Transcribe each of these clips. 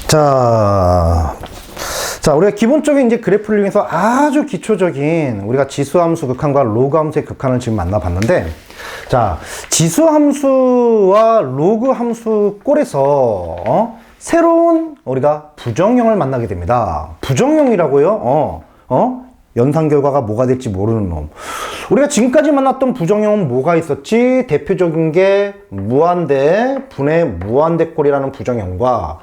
자, 우리가 기본적인 이제 그래프를 이용해서 아주 기초적인 우리가 지수함수 극한과 로그함수의 극한을 지금 만나봤는데, 자, 지수함수와 로그함수 꼴에서 새로운 우리가 부정형을 만나게 됩니다. 부정형이라고요? 연산 결과가 뭐가 될지 모르는 놈. 우리가 지금까지 만났던 부정형은 뭐가 있었지? 대표적인 게 무한대 분의 무한대 꼴이라는 부정형과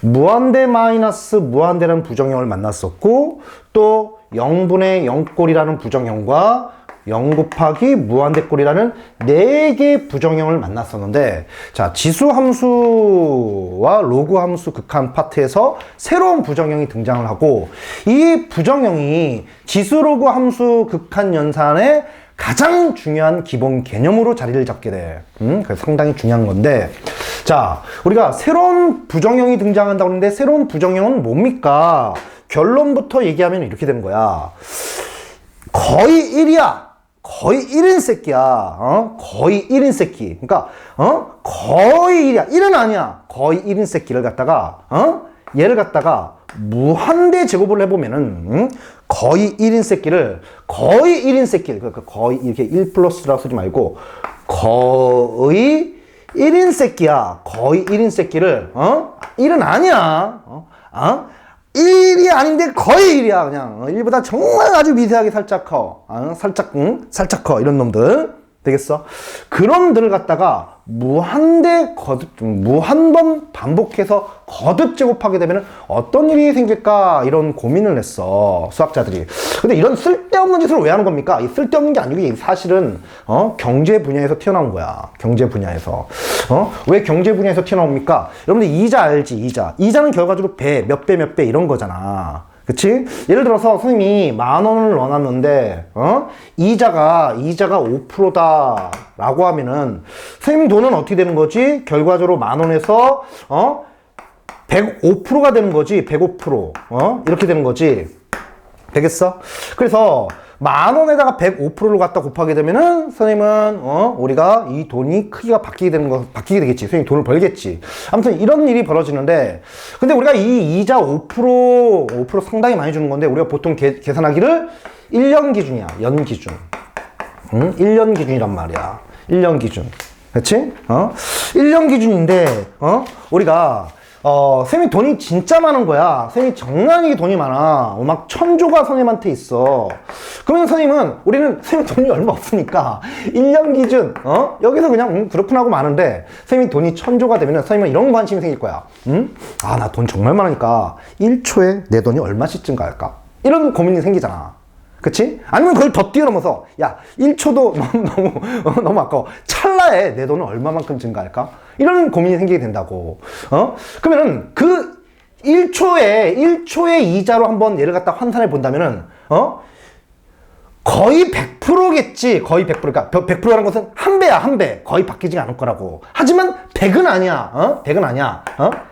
무한대 마이너스 무한대라는 부정형을 만났었고, 또 0분의 0꼴이라는 부정형과 0 곱하기 무한대꼴이라는 4개의 부정형을 만났었는데, 자, 지수함수와 로그함수 극한 파트에서 새로운 부정형이 등장을 하고, 이 부정형이 지수로그함수 극한 연산의 가장 중요한 기본 개념으로 자리를 잡게 돼. 그래서 상당히 중요한 건데, 자, 우리가 새로운 부정형이 등장한다고 하는데, 새로운 부정형은 뭡니까? 결론부터 얘기하면 이렇게 되는 거야. 거의 1이야. 거의 1인 새끼야. 거의 1인 새끼. 그러니까, 거의 1이야. 1은 아니야. 거의 1인 새끼를 갖다가, 얘를 갖다가 무한대 제곱을 해보면은, 거의 1인 새끼를, 거의 1인 새끼, 그러니까 거의 이렇게 1 플러스라고 쓰지 말고, 거의 1인 새끼야. 거의 1인 새끼를, 1은 아니야. 1이 아닌데 거의 1이야. 그냥 1보다 정말 아주 미세하게 살짝 커. 살짝 커. 이런 놈들. 되겠어? 그런 놈들을 갖다가 무한번 반복해서 거듭 제곱하게 되면 어떤 일이 생길까? 이런 고민을 했어. 수학자들이. 근데 이런 쓸데없는 짓을 왜 하는 겁니까? 이 쓸데없는 게 아니고 사실은, 경제 분야에서 튀어나온 거야. 경제 분야에서. 왜 경제 분야에서 튀어나옵니까? 여러분들 이자 알지? 이자. 이자는 결과적으로 몇 배 이런 거잖아. 그치? 예를 들어서 선생님이 10,000원을 넣어놨는데, 이자가 5%다 라고 하면은, 선생님 돈은 어떻게 되는 거지? 결과적으로 10,000원에서, 105%가 되는 거지. 105%. 이렇게 되는 거지. 되겠어? 그래서, 10,000원에다가 105%를 갖다 곱하게 되면은, 선생님은, 우리가 이 돈이 크기가 바뀌게 되겠지. 선생님 돈을 벌겠지. 아무튼 이런 일이 벌어지는데, 근데 우리가 이 이자 5% 상당히 많이 주는 건데, 우리가 보통 계산하기를 1년 기준이야. 연 기준. 1년 기준이란 말이야. 1년 기준. 그치? 1년 기준인데, 우리가, 선생님 돈이 진짜 많은 거야. 선생님이 장난이게 돈이 많아. 막 1,000조가 선생님한테 있어. 그러면 선생님은, 우리는 선생님 돈이 얼마 없으니까, 1년 기준, 여기서 그냥, 그렇구나 하고 마는데, 선생님이 돈이 1,000조가 되면 선생님은 이런 관심이 생길 거야. 아, 나 돈 정말 많으니까, 1초에 내 돈이 얼마씩 증가할까? 이런 고민이 생기잖아. 그치? 아니면 그걸 더 뛰어넘어서, 야, 1초도 너무 아까워. 찰나에 내 돈은 얼마만큼 증가할까? 이런 고민이 생기게 된다고. 그러면은 그 1초에 이자로 한번 얘를 갖다 환산해 본다면은, 거의 100%겠지. 거의 100%. 그러니까 100%라는 것은 한 배야, 한 배. 거의 바뀌지 않을 거라고. 하지만 100은 아니야. 100은 아니야.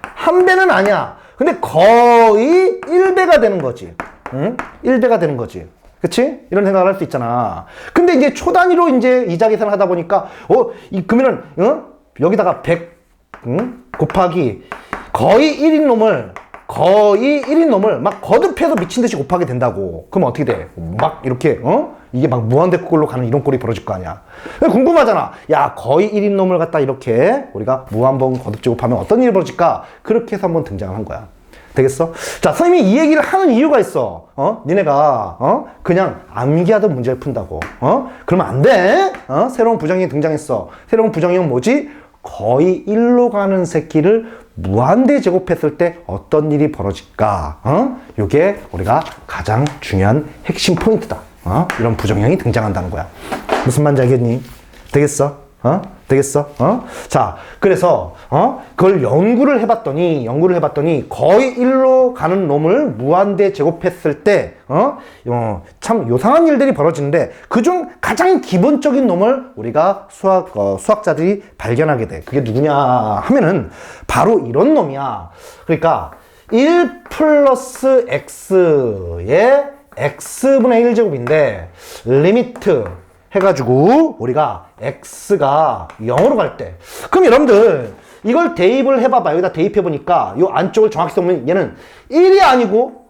한 배는 아니야. 근데 거의 1배가 되는 거지. 1배가 되는 거지. 그치? 이런 생각을 할 수 있잖아. 근데 이제 초 단위로 이제 이자 계산을 하다 보니까, 그러면은, 여기다가 100, 곱하기 거의 1인 놈을 막 거듭해서 미친 듯이 곱하게 된다고. 그럼 어떻게 돼? 막 이렇게, 이게 막 무한대꼴로 가는 이런 꼴이 벌어질 거 아니야. 궁금하잖아. 야, 거의 1인 놈을 갖다 이렇게 우리가 무한번 거듭 제곱하면 어떤 일이 벌어질까? 그렇게 해서 한번 등장을 한 거야. 되겠어? 자, 선생님이 이 얘기를 하는 이유가 있어. 니네가, 그냥 암기하던 문제를 푼다고. 그러면 안 돼. 새로운 부정형이 등장했어. 새로운 부정형은 뭐지? 거의 1로 가는 새끼를 무한대 제곱했을 때 어떤 일이 벌어질까? 요게 우리가 가장 중요한 핵심 포인트다. 이런 부정형이 등장한다는 거야. 무슨 말인지 알겠니? 되겠어? 되겠어? 자, 그래서, 그걸 연구를 해봤더니, 거의 1로 가는 놈을 무한대 제곱했을 때, 참 요상한 일들이 벌어지는데, 그중 가장 기본적인 놈을 우리가 수학자들이 발견하게 돼. 그게 누구냐 하면은, 바로 이런 놈이야. 그러니까, 1 플러스 x의 x분의 1제곱인데, 리미트, 해가지고 우리가 x가 0으로 갈 때, 그럼 여러분들 이걸 대입을 해봐봐. 여기다 대입해보니까 요 안쪽을 정확히 써보면 얘는 1이 아니고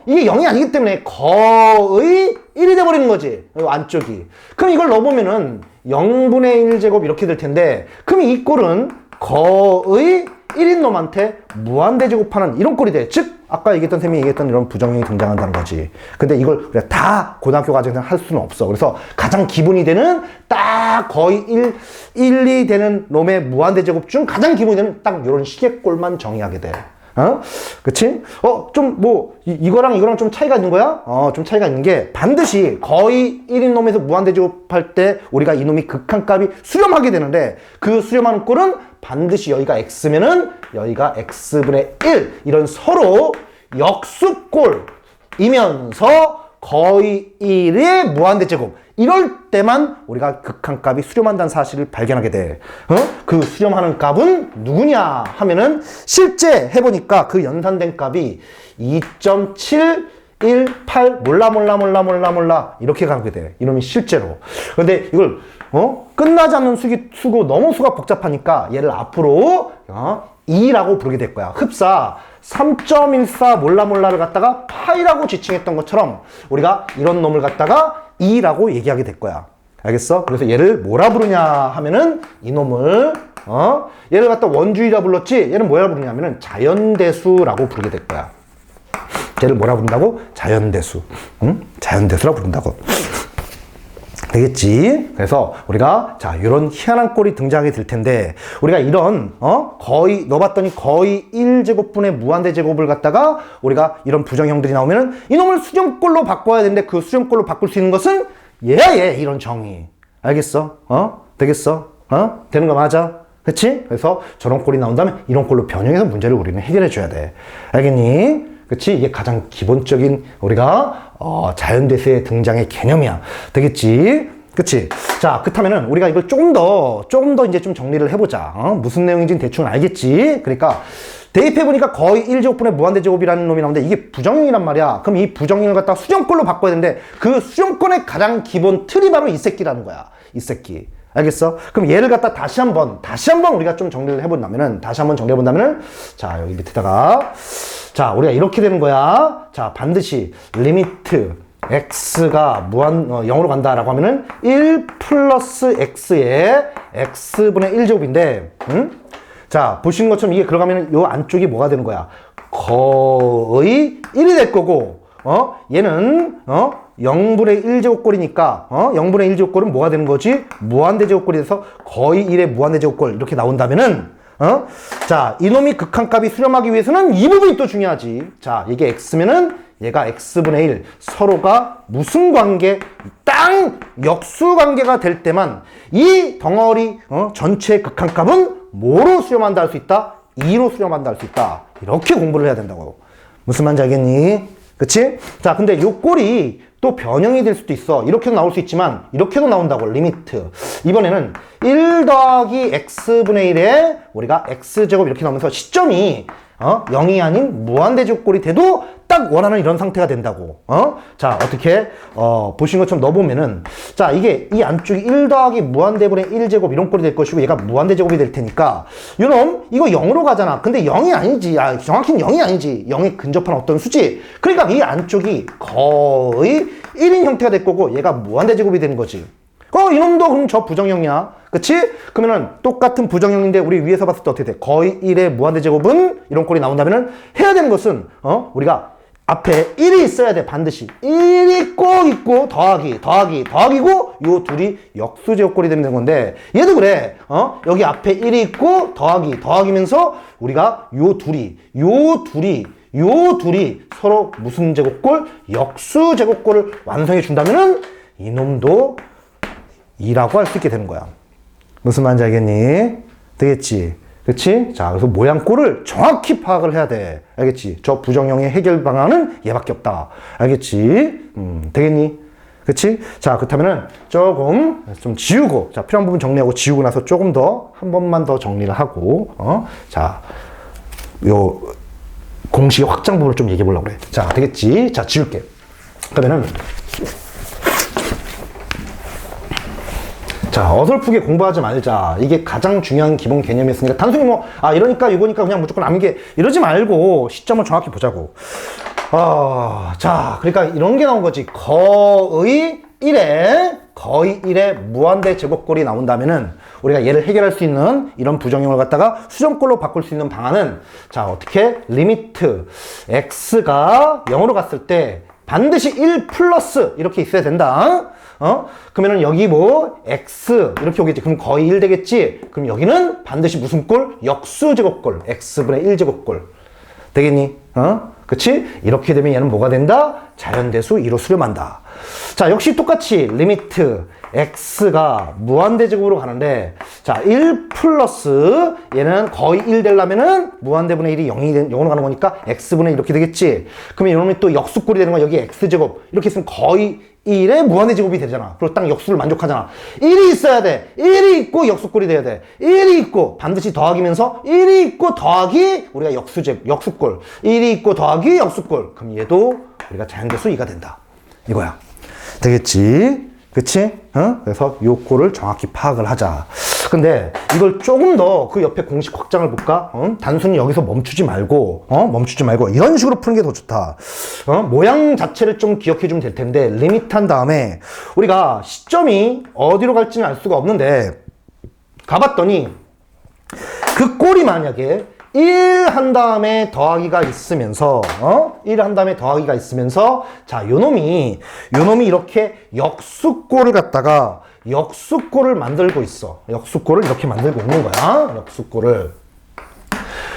이게 0이 아니기 때문에 거의 1이 돼버리는 거지. 요 안쪽이. 그럼 이걸 넣어보면은 0분의 1제곱 이렇게 될 텐데 그럼 이 꼴은 거의 1인 놈한테 무한대제곱하는 이런 꼴이 돼. 즉 아까 얘기했던 셈이 얘기했던 이런 부정형이 등장한다는 거지. 근데 이걸 우리가 다 고등학교 과정에서 할 수는 없어. 그래서 가장 기본이 되는 딱 거의 2 되는 놈의 무한대제곱 중 가장 기본이 되는 딱 이런 식의 꼴만 정의하게 돼. 그치? 이거랑 좀 차이가 있는 거야? 좀 차이가 있는 게 반드시 거의 1인 놈에서 무한대제곱할 때 우리가 이놈이 극한값이 수렴하게 되는데 그 수렴하는 꼴은 반드시 여기가 x면은 여기가 x분의 1 이런 서로 역수꼴이면서 거의 1의 무한대제곱 이럴 때만 우리가 극한값이 수렴한다는 사실을 발견하게 돼. 그 수렴하는 값은 누구냐 하면은 실제 해보니까 그 연산된 값이 2.718 몰라 이렇게 가게 돼. 이놈이 실제로. 근데 이걸 끝나지 않는 수고 너무 수가 복잡하니까 얘를 앞으로 2라고 부르게 될 거야. 흡사 3.14 몰라를 갖다가 파이라고 지칭했던 것처럼 우리가 이런 놈을 갖다가 2라고 얘기하게 될 거야. 알겠어? 그래서 얘를 뭐라 부르냐 하면은 이놈을 얘를 갖다 원주의라 불렀지 얘는 뭐라 부르냐면은 자연대수라고 부르게 될 거야. 얘를 뭐라 부른다고? 자연대수. 자연대수라 부른다고. 되겠지? 그래서 우리가 이런 희한한 꼴이 등장하게 될 텐데 우리가 이런 거의 넣어봤더니 거의 1제곱분의 무한대제곱을 갖다가 우리가 이런 부정형들이 나오면은 이놈을 수렴꼴로 바꿔야 되는데 그 수렴꼴로 바꿀 수 있는 것은 얘야 얘 이런 정의. 알겠어? 되겠어? 되는 거 맞아? 그치? 그래서 저런 꼴이 나온다면 이런 꼴로 변형해서 문제를 우리는 해결해 줘야 돼. 알겠니? 그치? 이게 가장 기본적인 우리가 자연대수의 등장의 개념이야. 되겠지? 그치? 자, 그렇다면은 우리가 이걸 조금 더 이제 좀 정리를 해보자. 무슨 내용인지는 대충 알겠지? 그러니까 대입해보니까 거의 1제곱분의 무한대제곱이라는 놈이 나오는데 이게 부정형이란 말이야. 그럼 이 부정형을 갖다가 수렴꼴로 바꿔야 되는데 그 수렴권의 가장 기본 틀이 바로 이 새끼라는 거야. 이 새끼. 알겠어? 그럼 얘를 갖다 다시 한번 우리가 좀 정리를 해본다면은 자, 여기 밑에다가 자, 우리가 이렇게 되는 거야. 자, 반드시 리미트 x가 0으로 간다라고 하면은 1 플러스 x의 x분의 1제곱인데 자, 보시는 것처럼 이게 들어가면은 요 안쪽이 뭐가 되는 거야? 거의 1이 될 거고 얘는 0분의 1제곱꼴이니까 0분의 1제곱꼴은 뭐가 되는 거지? 무한대제곱꼴이 돼서 거의 1의 무한대제곱꼴 이렇게 나온다면은 자, 이놈이 극한값이 수렴하기 위해서는 이 부분이 또 중요하지. 자, 이게 x면은 얘가 x분의 1 서로가 무슨 관계? 땅 역수 관계가 될 때만 이 덩어리 전체의 극한값은 뭐로 수렴한다 할 수 있다? 2로 수렴한다 할 수 있다. 이렇게 공부를 해야 된다고. 무슨 말인지 알겠니? 그치? 자, 근데 요 꼴이 또 변형이 될 수도 있어. 이렇게도 나올 수 있지만 이렇게도 나온다고. 리미트. 이번에는 1 더하기 x분의 1에 우리가 x제곱 이렇게 나오면서 시점이 0이 아닌 무한대제곱꼴이 돼도 딱 원하는 이런 상태가 된다고. 자, 어떻게 보신 것처럼 넣어보면은 자, 이게 이 안쪽이 1 더하기 무한대분의 1제곱 이런 꼴이 될 것이고 얘가 무한대제곱이 될 테니까 요놈 이거 0으로 가잖아. 근데 0이 아니지. 정확히는 0이 아니지. 0에 근접한 어떤 수지. 그러니까 이 안쪽이 거의 1인 형태가 될 거고 얘가 무한대제곱이 되는 거지. 이놈도 그럼 저 부정형이야. 그치? 그러면은 똑같은 부정형인데 우리 위에서 봤을 때 어떻게 돼? 거의 1의 무한대제곱은 이런 꼴이 나온다면은 해야 되는 것은 우리가 앞에 1이 있어야 돼. 반드시 1이 꼭 있고 더하기고 요 둘이 역수제곱꼴이 되는 건데 얘도 그래. 여기 앞에 1이 있고 더하기면서 우리가 요 둘이 서로 무슨 제곱꼴? 역수제곱꼴을 완성해 준다면은 이놈도 2라고 할 수 있게 되는 거야. 무슨 말인지 알겠니? 되겠지? 그치? 자, 그래서 모양꼴을 정확히 파악을 해야 돼. 알겠지? 저 부정형의 해결 방안은 얘밖에 없다. 알겠지? 되겠니? 그치? 자, 그렇다면은 조금 좀 지우고, 자, 필요한 부분 정리하고 지우고 나서 조금 더, 한 번만 더 정리를 하고, 자, 요 공식의 확장 부분을 좀 얘기해 보려고 그래. 자, 되겠지? 자, 지울게. 그러면은, 자, 어설프게 공부하지 말자. 이게 가장 중요한 기본 개념이었으니까 단순히 뭐, 이러니까 이거니까 그냥 무조건 암기 이러지 말고 시점을 정확히 보자고. 자, 그러니까 이런 게 나온 거지. 거의 1에 무한대 제곱꼴이 나온다면은 우리가 얘를 해결할 수 있는 이런 부정형을 갖다가 수정꼴로 바꿀 수 있는 방안은 자, 어떻게? 리미트 x가 0으로 갔을 때 반드시 1 플러스 이렇게 있어야 된다. 그러면은 여기 뭐 x 이렇게 오겠지. 그럼 거의 1 되겠지. 그럼 여기는 반드시 무슨 꼴? 역수제곱꼴. x분의 1제곱꼴. 되겠니? 그치? 이렇게 되면 얘는 뭐가 된다? 자연대수 2로 수렴한다. 자, 역시 똑같이 리미트 x가 무한대제곱으로 가는데 자, 1 플러스 얘는 거의 1 되려면은 무한대분의 1이 0으로 가는 거니까 x분의 1 이렇게 되겠지. 그러면 이놈이 또 역수꼴이 되는 거야. 여기 x제곱 이렇게 있으면 거의 1의 무한대제곱이 되잖아. 그리고 딱 역수를 만족하잖아. 1이 있어야 돼. 1이 있고 역수꼴이 돼야 돼. 1이 있고 반드시 더하기면서 1이 있고 더하기 우리가 역수꼴 1이 있고 더하기 역수꼴. 그럼 얘도 우리가 자연대수 2가 된다. 이거야. 되겠지? 그치? 그래서 요 꼴을 정확히 파악을 하자. 근데 이걸 조금 더 그 옆에 공식 확장을 볼까? 단순히 여기서 멈추지 말고 이런 식으로 푸는 게 더 좋다. 모양 자체를 좀 기억해 주면 될 텐데 리미트 한 다음에 우리가 시점이 어디로 갈지는 알 수가 없는데 가봤더니 그 꼴이 만약에 1 한 다음에 더하기가 있으면서 1 한 다음에 더하기가 있으면서 자, 요놈이 이렇게 역수꼴을 갖다가 역수꼴을 만들고 있어. 역수꼴을 이렇게 만들고 있는 거야. 역수꼴을.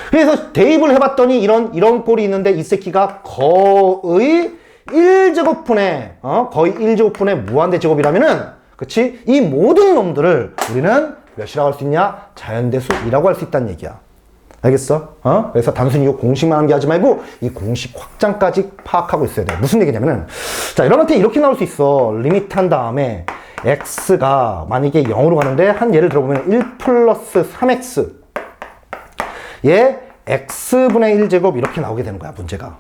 그래서 대입을 해봤더니 이런 꼴이 있는데 이 새끼가 거의 1제곱분의 거의 1제곱분의 무한대 제곱이라면은 그치? 이 모든 놈들을 우리는 몇이라고 할 수 있냐? 자연대수 2라고 할 수 있다는 얘기야. 알겠어? 그래서 단순히 이 공식만 암기하지 말고 이 공식 확장까지 파악하고 있어야 돼. 무슨 얘기냐면은 자, 여러분한테 이렇게 나올 수 있어. 리미트 한 다음에 x가 만약에 0으로 가는데 한 예를 들어보면 1 플러스 3x 얘 x분의 1제곱 이렇게 나오게 되는 거야, 문제가.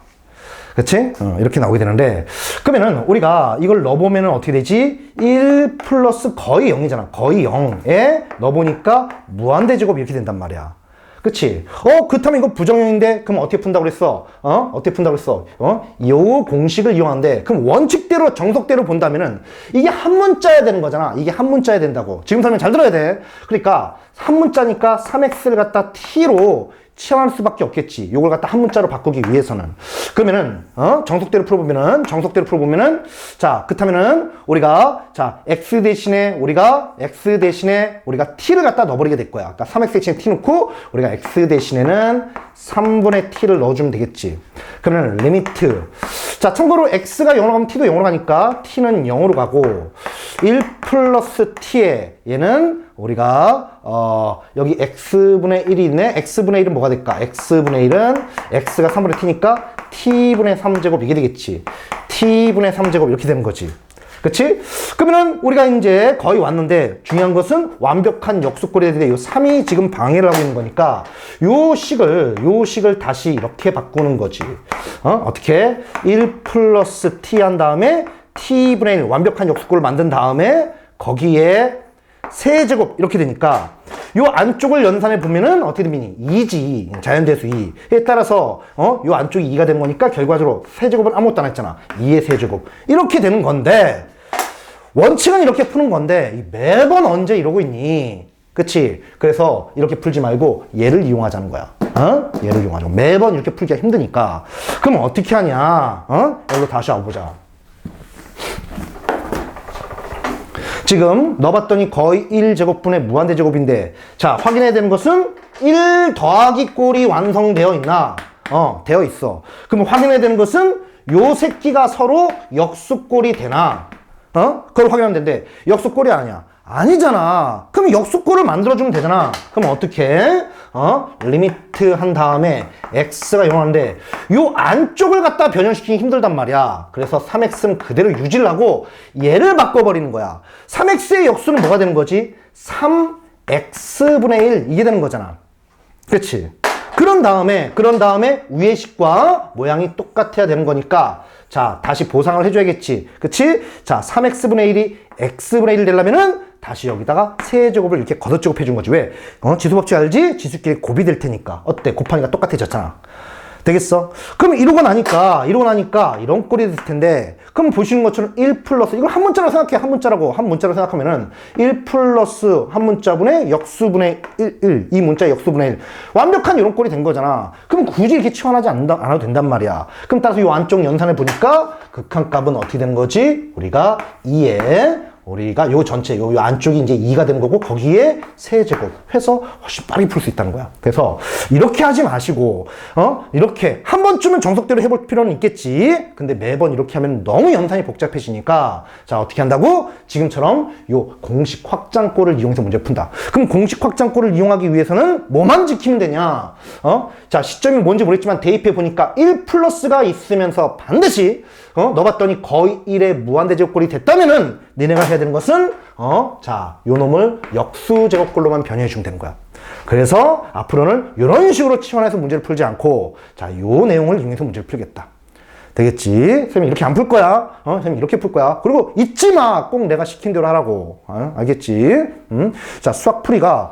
그치? 이렇게 나오게 되는데 그러면은 우리가 이걸 넣어보면은 어떻게 되지? 1 플러스 거의 0이잖아. 거의 0에 넣어보니까 무한대제곱 이렇게 된단 말이야. 그치? 그렇다면 이거 부정형인데, 그럼 어떻게 푼다고 그랬어? 어떻게 푼다고 그랬어? 요 공식을 이용하는데, 그럼 원칙대로, 정석대로 본다면은, 이게 한 문자여야 되는 거잖아. 이게 한 문자여야 된다고. 지금 설명 잘 들어야 돼. 그러니까, 한 문자니까 3x를 갖다 t로 치환할 수밖에 없겠지. 요걸 갖다 한 문자로 바꾸기 위해서는. 그러면은, 정석대로 풀어보면은, 자, 그렇다면은, 우리가, 자, x 대신에 우리가 t를 갖다 넣어버리게 될 거야. 그러니까 3x 대신에 t 넣고, 우리가 x 대신에는 3분의 t를 넣어주면 되겠지. 그러면 리미트. 자, 참고로 x가 0으로 가면 t도 0으로 가니까 t는 0으로 가고, 1 플러스 t에 얘는 우리가 여기 x분의 1이 있네. x분의 1은 뭐가 될까? x분의 1은 x가 3분의 t니까 t분의 3제곱 이게 되겠지. t분의 3제곱 이렇게 되는 거지. 그치? 그러면은 우리가 이제 거의 왔는데 중요한 것은 완벽한 역수꼴에 대해 요 3이 지금 방해를 하고 있는 거니까 요 식을 다시 이렇게 바꾸는 거지. 어떻게? 1 플러스 t 한 다음에 t분의 1 완벽한 역수꼴을 만든 다음에 거기에 세제곱 이렇게 되니까 요 안쪽을 연산해 보면은 어떻게 되니? 2지. 자연대수 2에 따라서 요 안쪽이 2가 되는 거니까 결과적으로 세제곱은 아무것도 안 했잖아. 2의 세제곱 이렇게 되는 건데 원칙은 이렇게 푸는 건데 매번 언제 이러고 있니? 그치? 그래서 이렇게 풀지 말고 얘를 이용하자는 거야. 얘를 이용하자. 매번 이렇게 풀기가 힘드니까 그럼 어떻게 하냐? 여기로 다시 와보자. 지금 넣어봤더니 거의 1제곱분의 무한대제곱인데 자, 확인해야 되는 것은 1 더하기 꼴이 완성되어 있나? 되어 있어. 그럼 확인해야 되는 것은 요 새끼가 서로 역수꼴이 되나? 그걸 확인하면 되는데 역수꼴이 아니야. 아니잖아. 그럼 역수꼴을 만들어주면 되잖아. 그럼 어떻게? 리미트 한 다음에 x가 0하는데 요 안쪽을 갖다 변형시키기 힘들단 말이야. 그래서 3x는 그대로 유지를 하고 얘를 바꿔버리는 거야. 3x의 역수는 뭐가 되는 거지? 3x분의 1 이게 되는 거잖아. 그렇지? 그런 다음에 위의 식과 모양이 똑같아야 되는 거니까 자, 다시 보상을 해줘야겠지. 그치? 자, 3x분의 1이 x분의 1 되려면은 다시 여기다가 세제곱을 이렇게 걷어제곱 해준 거지. 왜? 지수법칙 알지? 지수끼리 곱이 될 테니까. 어때? 곱하니까 똑같아졌잖아. 되겠어? 그럼 이러고 나니까 이런 꼴이 될 텐데, 그럼 보시는 것처럼 1 플러스, 이걸 한 문자로 생각해. 한 문자로 생각하면은 1 플러스 한 문자분의 역수분의 1, 이 문자의 역수분의 1. 완벽한 이런 꼴이 된 거잖아. 그럼 굳이 이렇게 치환하지 않아도 된단 말이야. 그럼 따라서 이 안쪽 연산을 보니까 극한값은 어떻게 되는 거지? 우리가 2에 우리가 요 전체 요 안쪽이 이제 2가 되는 거고 거기에 세제곱 해서 훨씬 빠르게 풀 수 있다는 거야. 그래서 이렇게 하지 마시고 이렇게 한 번쯤은 정석대로 해볼 필요는 있겠지. 근데 매번 이렇게 하면 너무 연산이 복잡해지니까 자, 어떻게 한다고? 지금처럼 요 공식 확장꼴을 이용해서 문제 푼다. 그럼 공식 확장꼴을 이용하기 위해서는 뭐만 지키면 되냐? 자, 시점이 뭔지 모르겠지만 대입해 보니까 1 플러스가 있으면서 반드시 넣어봤더니 거의 1의 무한대제곱꼴이 됐다면은 니네가 해야 되는 것은 자, 요 놈을 역수제곱꼴로만 변형해 주면 되는 거야. 그래서 앞으로는 이런 식으로 치환해서 문제를 풀지 않고 자, 요 내용을 이용해서 문제를 풀겠다. 되겠지? 선생님 이렇게 안 풀 거야. 선생님 이렇게 풀 거야. 그리고 잊지 마. 꼭 내가 시킨 대로 하라고. 알겠지? 자, 수학풀이가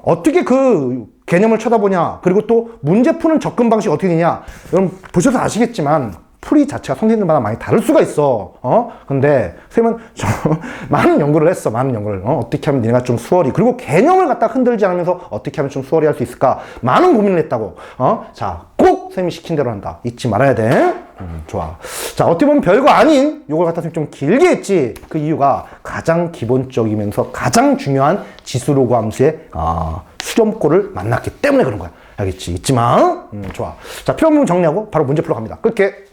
어떻게 그 개념을 쳐다보냐. 그리고 또 문제 푸는 접근 방식이 어떻게 되냐. 여러분 보셔서 아시겠지만 풀이 자체가 선생님들마다 많이 다를 수가 있어. 근데 선생님은 많은 연구를 했어. 많은 연구를. 어떻게 하면 니네가 좀 수월히, 그리고 개념을 갖다 흔들지 않으면서 어떻게 하면 좀 수월히 할 수 있을까? 많은 고민을 했다고. 자, 꼭 선생님이 시킨 대로 한다. 잊지 말아야 돼. 좋아. 자, 어떻게 보면 별거 아닌 요걸 갖다 좀 길게 했지. 그 이유가 가장 기본적이면서 가장 중요한 지수로그 함수의 수렴꼴을 만났기 때문에 그런 거야. 알겠지? 잊지 마. 좋아. 자, 필요 없는 부분 정리하고 바로 문제 풀러 갑니다. 끌게.